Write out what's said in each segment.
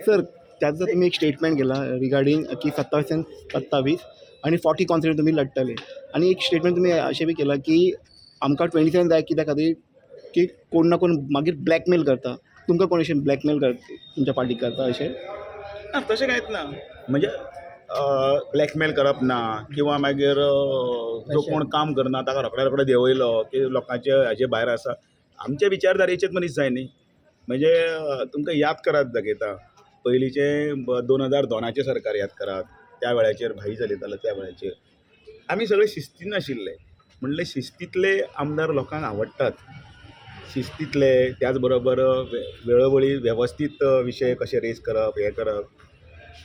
sir त्याचं तुम्ही एक स्टेटमेंट केला रिगार्डिंग की 27 आणि 27 आणि 40 कॉन्सिडर तुम्ही लढतले आणि एक स्टेटमेंट तुम्ही अशें बी केला की आमकां 27 जाय कित्या खातीर की कोण ना कोण मागीर ब्लॅकमेल करता तुमकां कोण अशें ब्लॅकमेल करता तुमच्या पार्टीक करता अशें ना तशें कांयच ना म्हणजे ब्लॅकमेल करप ना किंवा मागीर जो कोण काम करना ताका रोखड्या रोखडो देंवयलो की लोकांचे हाजे भायर आसा आमचे विचारधारेचेच मनीस जाय न्ही म्हणजे तुमकां याद करात दाखयता पयलींचे 2002चे सरकार याद करात त्या वेळाचेर भाई चलयतालो त्या वेळाचेर आमी सगळे शिस्तीन आशिल्ले म्हणले शिस्तीतले आमदार लोकांक आवडटात शिस्तीतले त्याच बरोबर वेळोवेळी वेवस्थीत विशय कशे रेज करप हें करप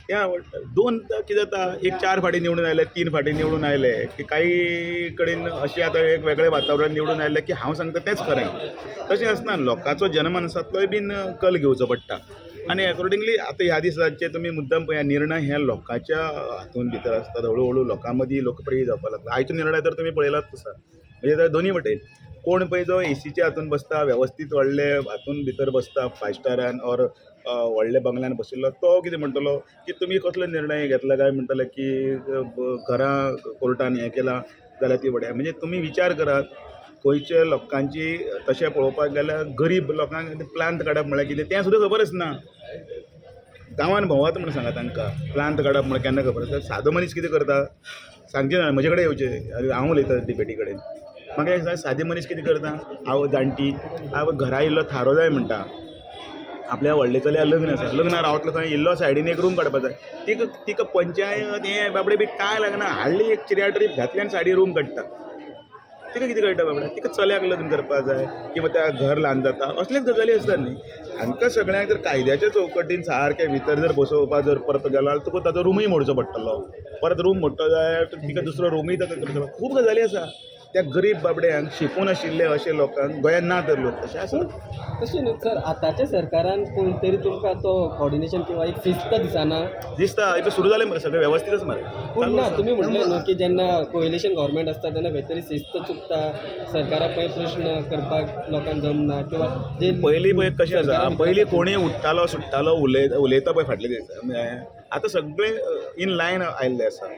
तें आवडटा दोन कितें जाता एक 4 फाटी निवडून आयले 3 फाटी निवडून आयले की काही कडेन अशें आतां एक वेगळें वातावरण निवडून आयलें की हांव सांगता तेंच खरें तशें आसना लोकांचो जनमनसांतलोय बीन कल घेवचो पडटा आनी अकॉर्डिंगली आतां ह्या दिसांचे तुमी मुद्दम पळया निर्णय हे लोकांच्या हातून भितर आसतात हळू हळू लोकां मदीं लोकप्रिय जावपाक लागला आयचो निर्णय तर तुमी पळयलाच आसा म्हणजे दोनी वटेन कोण पळय जो एसीच्या हातून बसता वेवस्थीत व्हडले हातून भितर बसता 5 स्टारान ऑर व्हडल्या बंगल्यान बशिल्लो तो कितें म्हणटलो की तुमी कसलो निर्णय घेतला काय म्हणटले की घरां कोर्टान हें केलां जाल्यार ती वड्या म्हणजे तुमी विचार करात गोंयच्या लोकांची तशें पळोवपाक गेल्यार गरीब लोकांक प्लांट काडप म्हळ्यार कितें तें सुद्दां खबरच ना गांवांत भोंवात म्हण सांगा तांकां प्लांट काडप म्हळ्यार केन्ना खबर आसा सादो मनीस कितें करता सांगचें ना म्हजे कडेन येवचें हांव उलयतां डिबेटी कडेन म्हाका एक सांग सादे मनीस कितें करता हांव जाणटी हांव घरा इल्लो थारो जाय म्हणटा आपल्या व्हडले चलयाक लग्न आसा लग्नाक रावतलो थंय इल्लो सायडीन एक रूम काडपाक जाय तिका पंचायत हें बाबडे बी काय लागना हाडली एक चिऱ्या ट्रीप घातली आनी सायडीन रूम काडटा तिका कितें कळटा बाबडे तिका चल्याक लग्न करपाक जाय किंवा त्या घर ल्हान जाता असलेच गजाली आसतात न्ही हांकां सगळ्यांक जर कायद्याच्या चौकटीन सारकें भितर जर बसोवपाक जर परत गेलो जाल्यार तुका ताचो रूमय मोडचो पडटलो परत रूम मोडटो जाय तिका दुसरो रूमय ताका करचो खूब गजाली आसा त्या गरीब बाबड्यांक शिकून आशिल्ले अशे लोकांक गोंयांत ना तर लोक तशें आसा तशें न्हू सर आतांच्या सरकारान कोण तरी तुमकां तो कॉर्डिनेशन किंवा एक शिस्त दिसना दिसता इथं सुरू जालें मरे सगळें वेवस्थीतच मरे पूण ना तुमी म्हणलें न्हू की जेन्ना कोएलिशन गव्हर्मेंट आसता तेन्ना खंय तरी शिस्त चुकता सरकाराक खंय प्रश्न करपाक लोकांक जमना किंवा जे पयलीं पळय कशें आसा पयलीं कोणूय उठ्ठालो सुट्टालो उलयता पळय फाटले दीस आतां सगळें इन लायन आयिल्लें आसा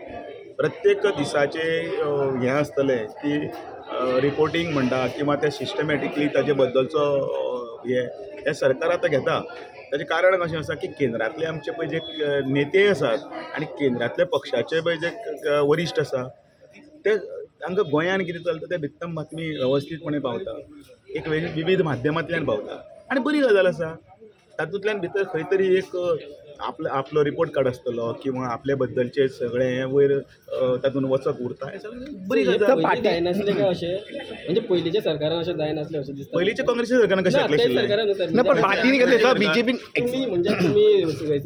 प्रत्येक दिसाचे हें आसतलें की रिपोर्टींग म्हणटा किंवा ते सिस्टमॅटिकली ताजे बद्दलचो हें सरकार आतां घेता ताचें कारण कशें आसा की केंद्रांतले आमचे पळय जे नेते आसात आनी केंद्रांतले पक्षाचे पळय जे वरिश्ठ आसा ते तांकां गोंयान कितें चलता तें भित्तम बातमी वेवस्थीतपणे पावता एक विविध माध्यमांतल्यान पावता आनी बरी गजाल आसा तातूंतल्यान भितर खंय तरी एक आपलो रिपोर्ट कार्ड आसतलो किंवा आपल्या बद्दलचे सगळें हें वयर तातूंत वचत उरता हें सगळें बरी गजाल जायनासलें काय अशें म्हणजे पयलींच्या सरकारान अशें जायनासलें अशें दिसता पयलींच्या काँग्रेसी सरकारान कशें आसलें ना पण पार्टीनी कसं बीजेपीन म्हणजे तुमी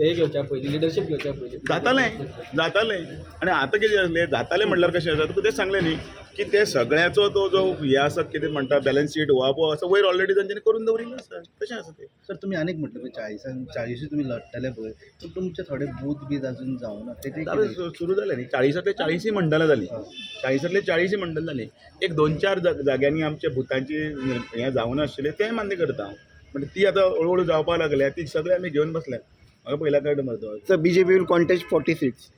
हे घेवच्या पयलीं लिडरशीप घेवच्या पयलीं जातालें आनी आतां कितें जालें जातालें म्हणल्यार कशें आसा तुका तें सांगलें न्ही की ते सगळ्याचो तो जो हे आसा कितें म्हणटा बॅलन्स शीट हो पळय असो वयर ऑलरेडी तांच्यांनी करून दवरिल्लो आसा तशें आसा तें सर तुम्ही अनेक म्हटलं 40 तुम्ही लढतले पळय तर तुमचे थोडे बूथ बीथ अजून जावना ते सुरू जालें न्ही 40 40 मंडलां जालीं 40 40 मंडल जालीं एक 2-4 जाग्यांनी आमच्या बुथांची हें जावून आशिल्लें तें मान्य करता म्हणजे ती आतां हळू जावपाक लागल्या ती सगळे आमी घेवन बसल्यात म्हाका पयल्या कळटा मरे sir BJP will contest 40 seats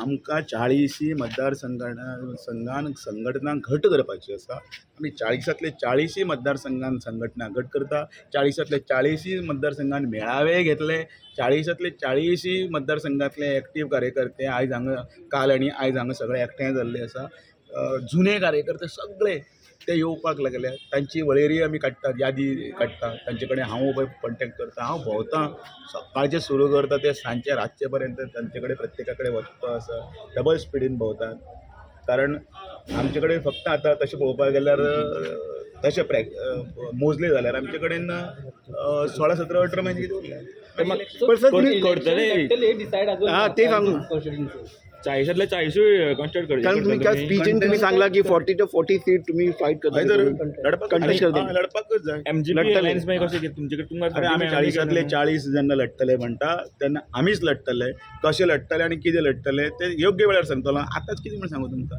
आमकां 40 मतदारसंघान संघटना घट करपाची आसा आमी 40 40 मतदारसंघान संघटना घट करता 40 40 मतदारसंघान मेळावे घेतले 40 40 मतदारसंघातले एक्टीव कार्यकर्ते आयज हांगा काल आनी आयज हांगा सगळे एकठांय जाल्ले आसा जुने कार्यकर्ते सगळे ते येवपाक लागले तांची वळेरी आमी काडटात यादी काडटा तांचे कडेन हांव पळय कॉन्टेक्ट करता हांव भोंवता सकाळचें सुरू करता ते सांजचे रातचे पर्यंत तांचे कडेन प्रत्येका कडेन वचपाक आसा डबल स्पिडीन भोंवतात कारण आमचे कडेन फक्त आतां तशें पळोवपाक गेल्यार तशें मोजले जाल्यार आमचे कडेन 16-17-18 महिने डिसायड ते सांगू 40 कॉन्स्टिट्यूट करता कारण तुम्ही काय स्पीचीन तुम्ही सांगला की 40 to 40 सीट तुम्ही फाईट करता लढपाकच जाय एमजीपी अलायन्स मागीर कशें तुमचे कडेन तुमकां आमी 40 जेन्ना लढतले म्हणटा तेन्ना आमीच लढतले कशें लढतले आनी कितें लढतले ते योग्य वेळार सांगतलो आतांच कितें म्हण सांगू तुमकां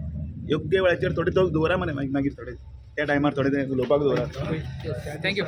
योग्य वेळाचेर थोडे तो दवरा मरे मागीर थोडे त्या टायमार थोडे ते उलोवपाक दवरा थँक्यू